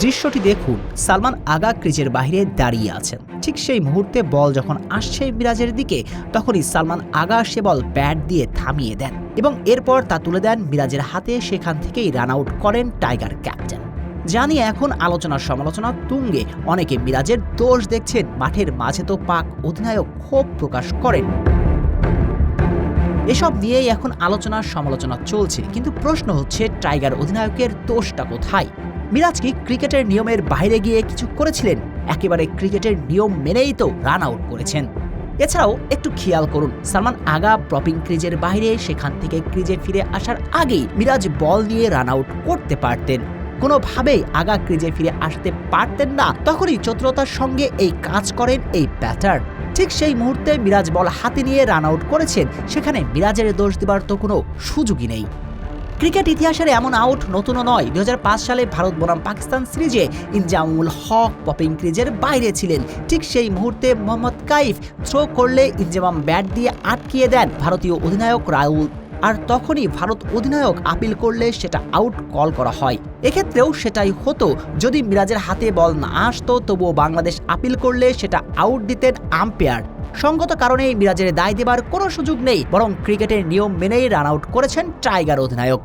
দৃশ্যটি দেখুন, সালমান আগা ক্রিজের বাইরে দাঁড়িয়ে আছেন। ঠিক সেই মুহূর্তে বল যখন আসছে মিরাজের দিকে, তখনই সালমান আগা সে বল ব্যাট দিয়ে থামিয়ে দেন এবং এরপর তা তুলে দেন মিরাজের হাতে। সেখান থেকেই রান আউট করেন টাইগার ক্যাপ্টেন। জানি এখন আলোচনা সমালোচনা তুঙ্গে। অনেকে মিরাজের দোষ দেখছেন, মাঠের মাঝে তো পাক অধিনায়ক ক্ষোভ প্রকাশ করেন। এসব নিয়েই এখন আলোচনা সমালোচনা চলছে, কিন্তু প্রশ্ন হচ্ছে টাইগার অধিনায়কের দোষটা কোথায়? মিরাজ কি ক্রিকেটের নিয়মের বাইরে গিয়ে কিছু করেছিলেন? একেবারে ক্রিকেটের নিয়ম মেনেই তো রান আউট করেছেন। এছাড়াও একটু খেয়াল করুন, সালমান আগা প্রপিং ক্রিজের বাইরে, সেখান থেকে ক্রিজে ফিরে আসার আগেই মিরাজ বল নিয়ে রান আউট করতে পারতেন। কোনোভাবেই আগা ক্রিজে ফিরে আসতে পারতেন না। তখনই চতুরতার সঙ্গে এই কাজ করেন এই ব্যাটার। ঠিক সেই মুহূর্তে মিরাজ বল হাতে নিয়ে রান আউট করেছেন। সেখানে মিরাজের দোষ দেবার তো কোনো সুযোগই নেই। ক্রিকেট ইতিহাসের এমন আউট নতুনও নয়। 2005 সালে ভারত বনাম পাকিস্তান সিরিজে ইনজামুল হক পপিং ক্রিজের বাইরে ছিলেন। ঠিক সেই মুহূর্তে মোহাম্মদ কাইফ থ্রো করলে ইনজামাম ব্যাট দিয়ে আটকিয়ে দেন ভারতীয় অধিনায়ক রাহুল। আর তখনই ভারত অধিনায়ক আপিল করলে সেটা আউট কল করা হয়। এক্ষেত্রেও সেটাই হতো। যদি মিরাজের হাতে বল না আসতো, তবুও বাংলাদেশ আপিল করলে সেটা আউট দিতেন আম্পায়ার। সঙ্গত কারণেই মিরাজের দায় দেবার কোনো সুযোগ নেই, বরং ক্রিকেটের নিয়ম মেনেই রান আউট করেছেন টাইগার অধিনায়ক।